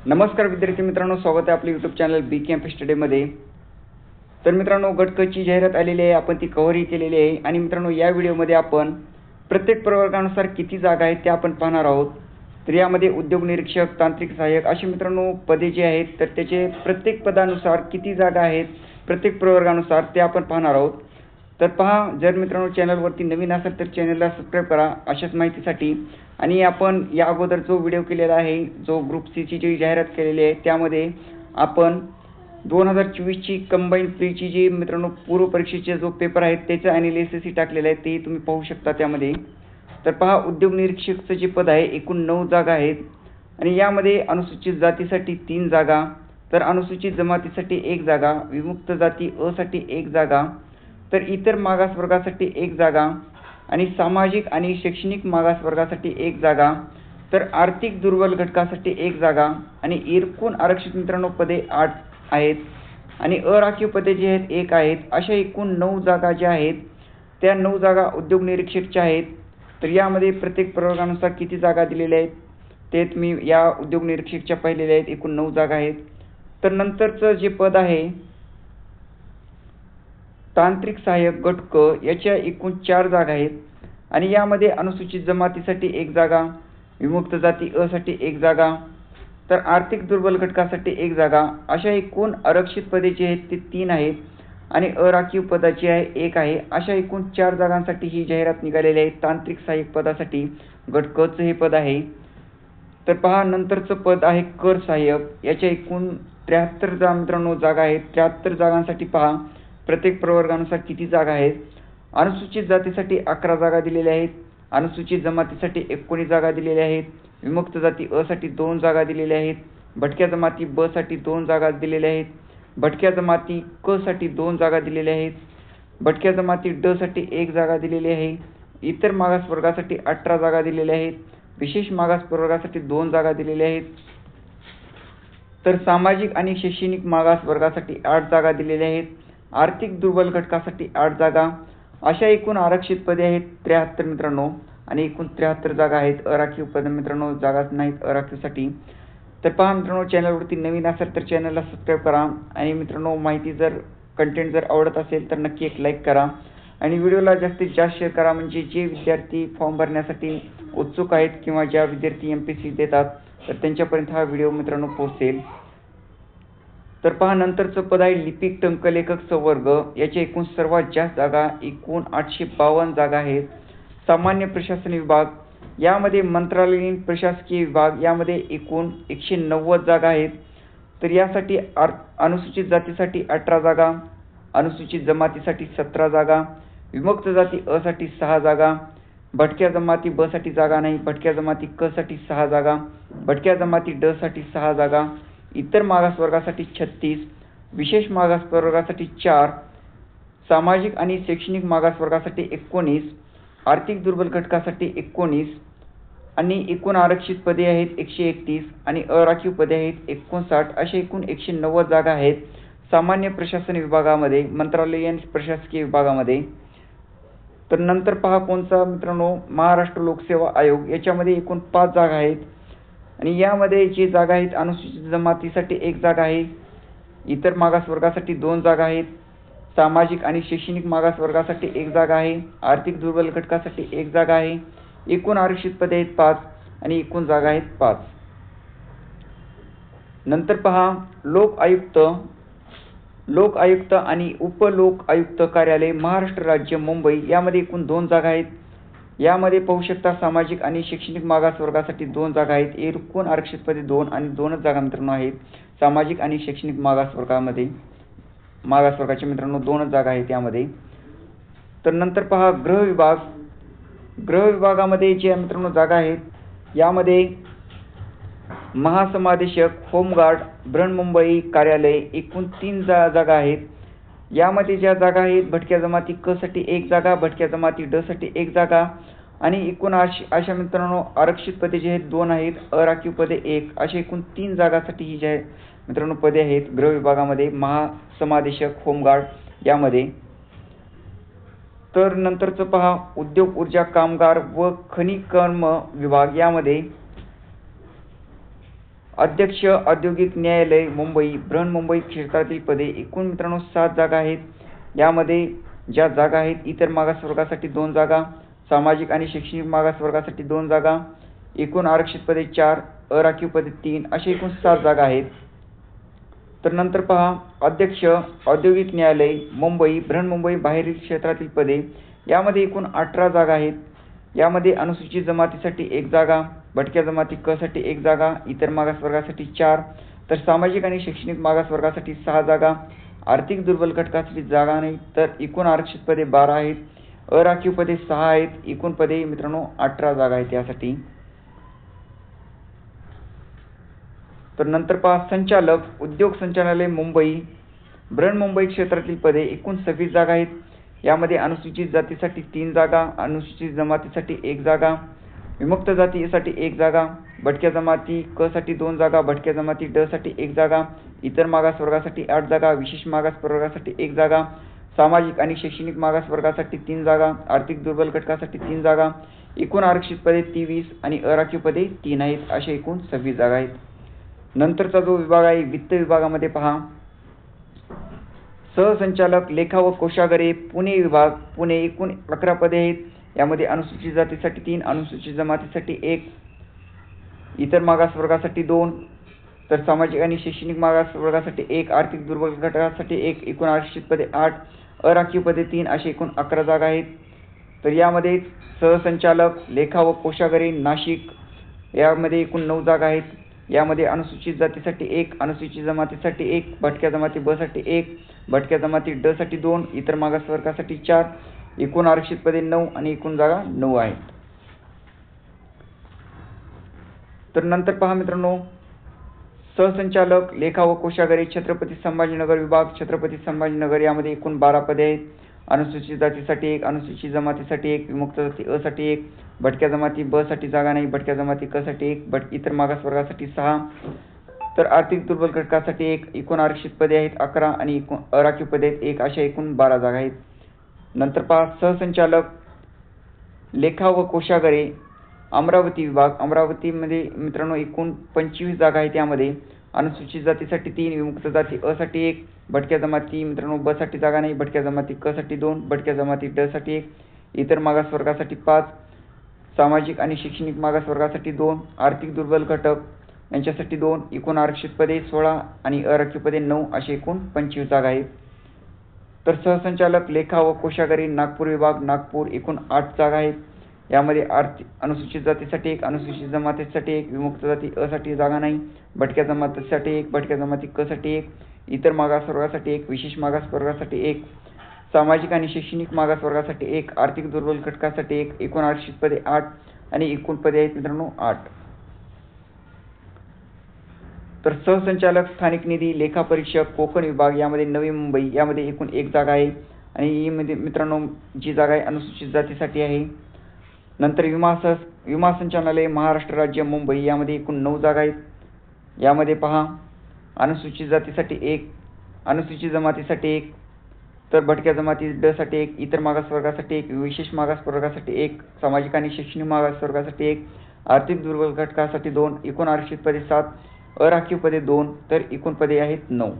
नमस्कार विद्यार्थी मित्रांनो, स्वागत आहे आपल्या यूट्यूब चॅनल बी कॅम्प स्टडीमध्ये। तर मित्रांनो, गट क ची जाहिरात आलेली आहे, आपण ती कव्हरही केलेली आहे। आणि मित्रांनो, या व्हिडिओमध्ये आपण प्रत्येक प्रवर्गानुसार किती जागा आहेत ते आपण पाहणार आहोत। तर यामध्ये उद्योग निरीक्षक, तांत्रिक सहाय्यक अशी मित्रांनो पदे जी आहेत, तर त्याचे प्रत्येक पदानुसार किती जागा आहेत प्रत्येक प्रवर्गानुसार ते आपण पाहणार आहोत। तर पहा, जर मित्रांनो चॅनलवरती नवीन असेल तर चॅनलला सबस्क्राईब करा अशाच माहितीसाठी। आणि आपण या अगोदर जो व्हिडिओ केलेला आहे, जो ग्रुप सी ची जी जाहिरात केलेली आहे, त्यामध्ये आपण 2024 ची कंबाईन प्रीची जी मित्रांनो पूर्व परीक्षेचे जो पेपर आहे त्याचं ॲनालिसिस टाकलेलं आहे, ते तुम्ही पाहू शकता त्यामध्ये। तर पहा, उद्योग निरीक्षकचं जे पद आहे एकूण 9 जागा आहेत। आणि यामध्ये अनुसूचित जातीसाठी 3 जागा, तर अनुसूचित जमातीसाठी 1 जागा, विमुक्त जाती अ साठी 1 जागा, तर इतर मागासवर्गासाठी 1 जागा, आणि सामाजिक आणि शैक्षणिक मागासवर्गासाठी 1 जागा, तर आर्थिक दुर्बल घटकासाठी 1 जागा, आणि एकूण आरक्षित मित्रांनो पदे 8 आहेत, आणि अराखीव पदे जी आहेत 1 आहेत। अशा एकूण 9 जागा ज्या आहेत त्या 9 जागा उद्योग निरीक्षकच्या आहेत। तर यामध्ये प्रत्येक प्रवर्गानुसार किती जागा दिलेल्या आहेत ते तुम्ही या उद्योग निरीक्षकच्या पाहिलेल्या आहेत, एकूण 9 जागा आहेत। तर नंतरचं जे पद आहे तांत्रिक सहाय्यक गट क, याच्या एकूण 4 जागा आहेत। आणि यामध्ये अनुसूचित जमातीसाठी 1 जागा, विमुक्त जाती अ साठी 1 जागा, तर आर्थिक दुर्बल घटकासाठी 1 जागा, अशा एकूण आरक्षित पदे जी आहेत ते 3 आहेत, आणि अराखीव पदाची आहे 1 आहे। अशा एकूण 4 जागांसाठी ही जाहिरात निघालेली आहे। तांत्रिक सहाय्यक पदासाठी गट क चं हे पद आहे। तर पहा, नंतरचं पद आहे कर सहाय्यक, याच्या एकूण 73 मित्रांनो जागा आहेत। 73 जागांसाठी पहा प्रत्येक प्रवर्गानुसार किती जागा आहेत। अनुसूचित जातीसाठी 11 जागा दिलेल्या आहेत, अनुसूचित जमातीसाठी 19 जागा दिलेल्या आहेत, विमुक्त जाती अ साठी 2 जागा दिलेल्या आहेत, भटक्या जमाती ब साठी 2 जागा दिलेल्या आहेत, भटक्या जमाती क साठी 2 जागा दिलेल्या आहेत, भटक्या जमाती ड साठी 1 जागा दिलेली आहे, इतर मागास वर्गासाठी 18 जागा दिलेल्या आहेत, विशेष मागास प्रवर्गासाठी 2 जागा दिलेल्या आहेत, तर सामाजिक आणि शैक्षणिक मागास वर्गासाठी 8 जागा दिलेल्या आहेत, आर्थिक दुर्बल घटकासाठी 8 जागा, अशा एकूण आरक्षित पदे आहेत 73 मित्रांनो। आणि एकूण 73 जागा आहेत। अराखीव पद मित्रांनो जागाच नाहीत अराखीवसाठी। तर पहा मित्रांनो, चॅनलवरती नवीन असेल तर चॅनलला सबस्क्राईब करा, आणि मित्रांनो माहिती जर कंटेंट जर आवडत असेल तर नक्की एक लाईक करा, आणि व्हिडिओला जास्तीत जास्त शेअर करा, म्हणजे जे विद्यार्थी फॉर्म भरण्यासाठी उत्सुक आहेत किंवा ज्या विद्यार्थी MPSC देतात तर त्यांच्यापर्यंत हा व्हिडिओ मित्रांनो पोहोचेल। तर पहा, नंतरचं पद आहे लिपिक टंकलेखक संवर्ग, याच्या एकूण सर्वात जास्त जागा एकूण 852 जागा आहेत। सामान्य प्रशासन विभाग, यामध्ये मंत्रालयीन प्रशासकीय विभाग, यामध्ये एकूण 190 जागा आहेत। तर यासाठी अनुसूचित जातीसाठी 18 जागा, अनुसूचित जमातीसाठी 17 जागा, विमुक्त जाती अ साठी 6 जागा, भटक्या जमाती ब साठी जागा नाही, भटक्या जमाती क साठी 6 जागा, भटक्या जमाती ड साठी 6 जागा, इतर मागासवर्गासाठी 36, विशेष मागास प्रवर्गासाठी 4, सामाजिक आणि शैक्षणिक मागासवर्गासाठी 19, आर्थिक दुर्बल घटकासाठी 19, आणि एकूण आरक्षित पदे आहेत 131, आणि अराखीव पदे आहेत 59, अशा एकूण 190 जागा आहेत सामान्य प्रशासन विभागामध्ये, मंत्रालयीन प्रशासकीय विभागामध्ये। तर नंतर पहा कोणचा मित्रांनो, महाराष्ट्र लोकसेवा आयोग, याच्यामध्ये एकूण 5 जागा आहेत। आणि यामध्ये जी जागा आहेत, अनुसूचित जमातीसाठी 1 जागा आहे, इतर मागासवर्गासाठी 2 जागा आहेत, सामाजिक आणि शैक्षणिक मागासवर्गासाठी 1 जागा आहे, आर्थिक दुर्बल घटकासाठी 1 जागा आहे, एकूण आरक्षित पदे आहेत 5, आणि एकूण जागा आहेत 5। नंतर पहा लोक आयुक्त आणि उपलोक आयुक्त कार्यालय, महाराष्ट्र राज्य मुंबई, यामध्ये एकूण 2 जागा आहेत। यामध्ये पाहू शकता सामाजिक आणि शैक्षणिक मागासवर्गासाठी 2 जागा आहेत, एकूण आरक्षित पदे 2, आणि 2च जागा मित्रांनो आहेत सामाजिक आणि शैक्षणिक मागासवर्गामध्ये। मागासवर्गाच्या मित्रांनो 2च जागा आहेत यामध्ये। तर नंतर पहा गृह विभागामध्ये जे मित्रांनो जागा आहेत, यामध्ये महासमादेशक, होमगार्ड, बृहन्मुंबई कार्यालय, एकूण 3 जागा आहेत। यामध्ये ज्या जागा आहेत, भटक्या जमाती क साठी 1 जागा, भटक्या जमाती ड साठी 1 जागा, आणि एकूण अशा मित्रांनो आरक्षित पदे जे आहेत 2 आहेत, अराखीव पदे 1, अशा एकूण 3 जागासाठी ही जे मित्रांनो पदे आहेत गृह विभागामध्ये, महासमादेशक, होमगार्ड यामध्ये। तर नंतरचं पहा उद्योग ऊर्जा कामगार व खनिकर्म विभाग, यामध्ये अध्यक्ष औद्योगिक न्यायालय मुंबई बृहन्मुंबई क्षेत्रातील पदे एकूण मित्रांनो 7 जागा आहेत. यामध्ये ज्या जागा आहेत इतर मागासवर्गासाठी 2 जागा, सामाजिक आणि शैक्षणिक मागासवर्गासाठी 2 जागा, एकूण आरक्षित पदे 4, अराखीव पदे 3 असे एकूण 7 जागा आहेत. तर नंतर पहा अध्यक्ष औद्योगिक न्यायालय मुंबई बृहन्मुंबई बाहेरील क्षेत्रातील पदे यामध्ये एकूण 18 जागा आहेत. यामध्ये अनुसूचित जमातीसाठी 1 जागा, भटक्या जमाती क साठी 1 जागा, इतर मागासवर्गासाठी 4, तर सामाजिक आणि शैक्षणिक मागासवर्गासाठी 6 जागा, आर्थिक दुर्बल घटकासाठी जागा नाही. तर एकूण आरक्षित पदे 12 आहेत, अराखीव पदे 6 आहेत, एकूण पदे मित्रांनो 18 जागा आहेत यासाठी. तर नंतर पहा संचालक उद्योग संचालनालय मुंबई बृहन्मुंबई क्षेत्रातील पदे एकूण 26 जागा आहेत. यामध्ये अनुसूचित जातीसाठी 3 जागा, अनुसूचित जमातीसाठी 1 जागा, विमुक्त जातीसाठी 1 जागा, भटक्या जमाती क साठी 2 जागा, भटक्या जमाती ड साठी 1 जागा, इतर मागासवर्गासाठी 8 जागा, विशेष मागासवर्गासाठी 1 जागा, सामाजिक आणि शैक्षणिक मागासवर्गासाठी 3 जागा, आर्थिक दुर्बल घटकासाठी 3 जागा, एकूण आरक्षित पदे 23 आणि अराखीव पदे 3 आहेत. अशा एकूण 26 जागा आहेत. नंतरचा जो विभाग आहे वित्त विभागामध्ये पहा सहसंचालक लेखा व कोषागारे पुणे विभाग पुणे एकूण 11 पदे आहेत. यामध्ये अनुसूचित जातीसाठी 3, अनुसूचित जमातीसाठी 1, इतर मागासवर्गासाठी 2, तर सामाजिक आणि शैक्षणिक मागासवर्गासाठी 1, आर्थिक दुर्बल घटकासाठी 1, एकूण आरक्षित पदे 8, अराखीव पदे 3 असे एकूण 11 जागा आहेत. तर यामध्ये सहसंचालक लेखा व कोषागारे नाशिक यामध्ये एकूण 9 जागा आहेत. यामध्ये अनुसूचित जातीसाठी 1, अनुसूचित जमातीसाठी 1, भटक्या जमाती ब साठी 1, भटक्या जमाती ड साठी 2, इतर मागासवर्गासाठी 4, एकूण आरक्षित पदे 9 आणि एकूण जागा 9 आहेत. तर नंतर पहा मित्रांनो सहसंचालक लेखा व कोषागारे छत्रपती संभाजीनगर विभाग छत्रपती संभाजीनगर यामध्ये एकूण 12 पदे आहेत. अनुसूचित जातीसाठी 1, अनुसूचित जमातीसाठी 1, विमुक्त जाती अ साठी 1, भटक्या जमाती ब साठी जागा नाही, भटक्या जमाती क साठी 1, इतर मागासवर्गासाठी 6, तर आर्थिक दुर्बल घटकासाठी 1, एकूण आरक्षित पदे आहेत 11 आणि एकूण अराखीव पदे आहेत 1 अशा एकूण 12 जागा आहेत. नंतर पहा सहसंचालक लेखा व कोषागारे अमरावती विभाग अमरावतीमध्ये मित्रांनो एकूण 25 जागा आहेत. यामध्ये अनुसूचित जातीसाठी 3, विमुक्त जाती अ साठी 1, भटक्या जमाती मित्रांनो ब साठी जागा नाही, भटक्या जमाती क साठी 2, भटक्या जमाती ड साठी 1, इतर मागासवर्गासाठी 5, सामाजिक आणि शैक्षणिक मागासवर्गासाठी 2, आर्थिक दुर्बल घटक यांच्यासाठी 2, एकूण आरक्षित पदे 16 आणि अराखीव पदे 9 असे एकूण 25 जागा आहेत. तर सहसंचालक लेखा व कोषागारे नागपूर विभाग नागपूर एकूण 8 जागा आहेत. यामध्ये अनुसूचित जातीसाठी 1, अनुसूचित जमातीसाठी 1, विमुक्त जाती अ साठी जागा नाही, भटक्या जमातीसाठी 1, भटक्या जमाती क साठी 1, इतर मागासवर्गासाठी 1, विशेष मागासवर्गासाठी 1, सामाजिक आणि शैक्षणिक मागासवर्गासाठी 1, आर्थिक दुर्बल घटकासाठी 1, एकूण आरक्षित पदे 8 आणि एकूण पदे आहेत मित्रांनो 8. तर सहसंचालक स्थानिक निधी लेखा परीक्षक कोकण विभाग यामध्ये नवी मुंबई यामध्ये एकूण 1 जागा आहे आणि ही मध्ये मित्रांनो जी जागा आहे अनुसूचित जातीसाठी आहे. नंतर विमा संचालनालय महाराष्ट्र राज्य मुंबई यामध्ये एकूण 9 जागा आहेत. यामध्ये पहा अनुसूचित जातीसाठी 1, अनुसूचित जमातीसाठी 1, तर भटक्या जमाती ड साठी 1, इतर मागासवर्गासाठी 1, विशेष मागासवर्गासाठी 1, सामाजिक आणि शैक्षणिक मागासवर्गासाठी 1, आर्थिक दुर्बल घटकासाठी 2, एकूण आरक्षित पदे 7, अराखीव पदे 2, तर एकूण पदे आहेत 9.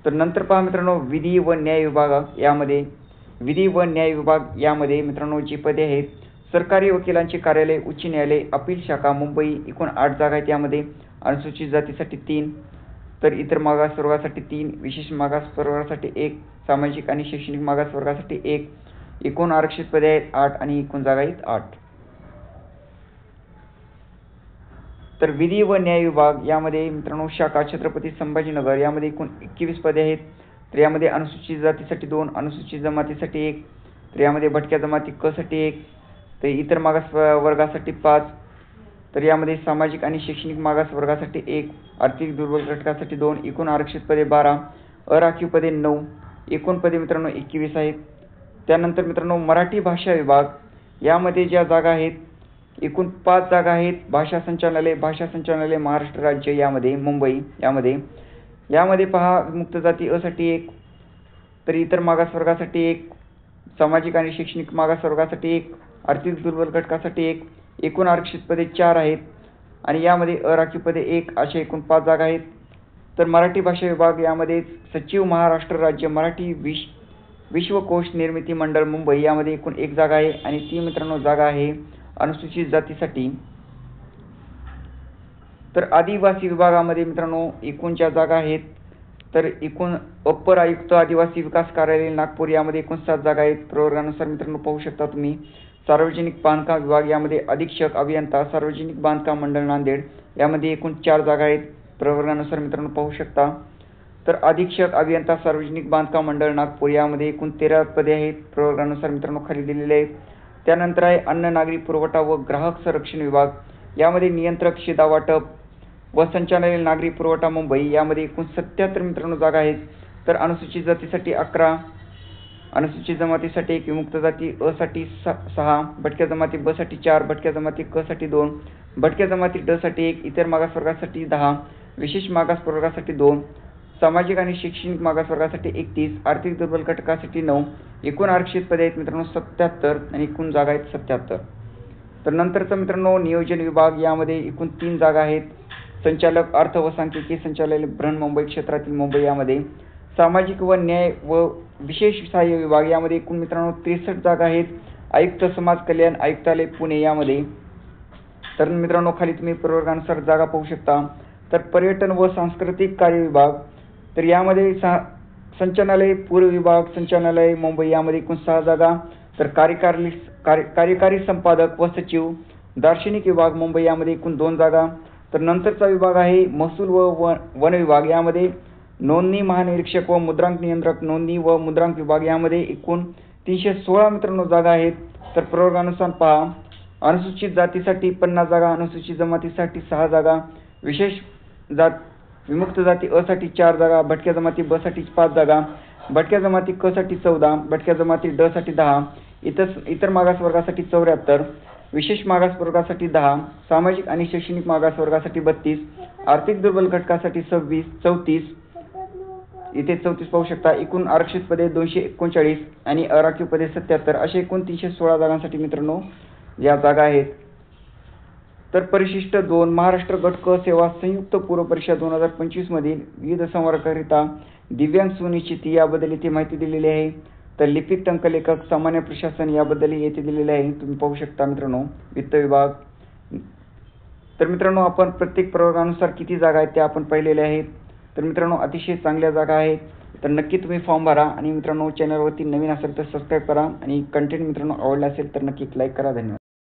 तर नंतर पहा मित्रांनो विधी व न्याय विभाग यामध्ये विधी व न्याय विभाग यामध्ये मित्रांनो जी पदे आहेत सरकारी वकिलांचे कार्यालय उच्च न्यायालय अपील शाखा मुंबई एकूण 8 जागा आहेत. यामध्ये अनुसूचित जातीसाठी 3, तर इतर मागासवर्गासाठी 3, विशेष मागासवर्गासाठी 1, सामाजिक आणि शैक्षणिक मागासवर्गासाठी 1, एकूण आरक्षित पदे आहेत 8 आणि एकूण जागा आहेत 8. तर विधी व न्याय विभाग यामध्ये मित्रांनो शाखा छत्रपती संभाजीनगर यामध्ये एकूण 21 पदे आहेत. तर यामध्ये अनुसूचित जातीसाठी 2, अनुसूचित जमातीसाठी 1, तर यामध्ये भटक्या जमाती क साठी 1, तर इतर मागास वर्गासाठी 5, तर यामध्ये सामाजिक आणि शैक्षणिक मागास वर्गासाठी 1, आर्थिक दुर्बल घटकासाठी 2, एकूण आरक्षित पदे 12, अराखीव पदे 9, एकूण पदे मित्रांनो 21 आहेत. त्यानंतर मित्रांनो मराठी भाषा विभाग यामध्ये ज्या जागा आहेत एकूण 5 जागा आहेत. भाषा संचालनालय महाराष्ट्र राज्य यामध्ये मुंबई यामध्ये पहा मुक्त जाती अ साठी 1, तर इतर मागासवर्गासाठी 1, सामाजिक आणि शैक्षणिक मागासवर्गासाठी 1, आर्थिक दुर्बल घटकासाठी 1, एकूण आरक्षित पदे 4 आहेत. आणि यामध्ये अराखीव पदे 1 अशा एकूण 5 जागा आहेत. तर मराठी भाषा विभाग यामध्ये सचिव महाराष्ट्र राज्य मराठी विश्वकोश निर्मिती मंडळ मुंबई यामध्ये एकूण 1 जागा आहे आणि ती मित्रांनो जागा आहे अनुसूचित जातीसाठी. तर आदिवासी विभागामध्ये मित्रांनो एकूण ज्या जागा आहेत तर एकूण अप्पर आयुक्त आदिवासी विकास कार्यालय नागपूर यामध्ये एकूण 7 जागा आहेत. प्रवर्गानुसार मित्रांनो पाहू शकता तुम्ही. सार्वजनिक बांधकाम विभाग यामध्ये अधीक्षक अभियंता सार्वजनिक बांधकाम मंडळ नांदेड यामध्ये एकूण 4 जागा आहेत. प्रवर्गानुसार मित्रांनो पाहू शकता. तर अधीक्षक अभियंता सार्वजनिक बांधकाम मंडळ नागपूर यामध्ये एकूण 13 पदे आहेत. प्रवर्गानुसार मित्रांनो खाली दिलेले आहेत. त्यानंतर आहे अन्न नागरी पुरवठा व ग्राहक संरक्षण विभाग यामध्ये नियंत्रक शिधा वाटप व संचालनालय नागरी पुरवठा मुंबई यामध्ये एकूण 77 मित्रांनो जागा आहेत. तर अनुसूचित जातीसाठी 11, अनुसूचित जमातीसाठी 1, विमुक्त जाती अ साठी 6, भटक्या जमाती ब साठी 4, भटक्या जमाती क साठी 2, भटक्या जमाती ड साठी 1, इतर मागासवर्गासाठी 10, विशेष मागास प्रवर्गासाठी 2, सामाजिक आणि शैक्षणिक मागासवर्गासाठी 31, आर्थिक दुर्बल घटकासाठी 9, एकूण आरक्षित पदे आहेत मित्रांनो 77 आणि एकूण जागा आहेत 77. तर नंतरचा मित्रांनो नियोजन विभाग यामध्ये एकूण 3 जागा आहेत. संचालक अर्थ व सांख्यिकी संचालनालय बृहन्मुंबई क्षेत्रातील मुंबई यामध्ये. सामाजिक व न्याय व विशेष सहाय्य विभाग यामध्ये एकूण मित्रांनो 63 जागा आहेत. आयुक्त समाज कल्याण आयुक्तालय पुणे यामध्ये. तर मित्रांनो खाली तुम्ही प्रवर्गानुसार जागा पाहू शकता. तर पर्यटन व सांस्कृतिक कार्य विभाग तर यामध्ये संचालनालय पूर्व विभाग संचालनालय मुंबई यामध्ये एकूण 6 जागा. तर कार्यकारी संपादक व सचिव दार्शनिक विभाग मुंबई यामध्ये एकूण 2 जागा. तर नंतरचा विभाग आहे महसूल व वन विभाग यामध्ये नोंदणी महानिरीक्षक व मुद्रांक नियंत्रक नोंदणी व मुद्रांक विभाग यामध्ये एकूण 316 मित्रांनो जागा आहेत. तर प्रवर्गानुसार पहा. अनुसूचित जातीसाठी 50 जागा, अनुसूचित जमातीसाठी 6 जागा, विशेष विमुक्त जाती अ साठी 4 जागा, भटक्या जमाती ब साठी 5 जागा, भटक्या जमाती क साठी 14, भटक्या जमाती ड साठी 10, इतर मागासवर्गासाठी 74, विशेष मागास प्रवर्गासाठी 10, सामाजिक आणि शैक्षणिक मागासवर्गासाठी 32, आर्थिक दुर्बल घटकासाठी 34, इथे 34 पाहू शकता. एकूण आरक्षित पदे 239 आणि अराखीव पदे 77 असे एकूण 316 जागांसाठी मित्रांनो या जागा आहेत. तर परिशिष्ट 2 महाराष्ट्र गट क सेवा संयुक्त पूर्व परीक्षा 2025 मधील विविध संवर्गाकरिता दिव्यांग सुनिश्चिती याबद्दल इथे माहिती दिलेली आहे. तर लिपिक टंकलेखक सामान्य प्रशासन याबद्दल येथे दिलेले आहे. तुम्ही पाहू शकता मित्रांनो. वित्त विभाग. तर मित्रांनो आपण प्रत्येक प्रवर्गानुसार किती जागा आहेत त्या आपण पाहिलेल्या आहेत. तर मित्रांनो अतिशय चांगल्या जागा आहेत. तर नक्की तुम्ही फॉर्म भरा आणि मित्रांनो चॅनलवरती नवीन असेल तर सबस्क्राईब करा आणि कंटेंट मित्रांनो आवडला असेल तर नक्की लाईक करा. धन्यवाद.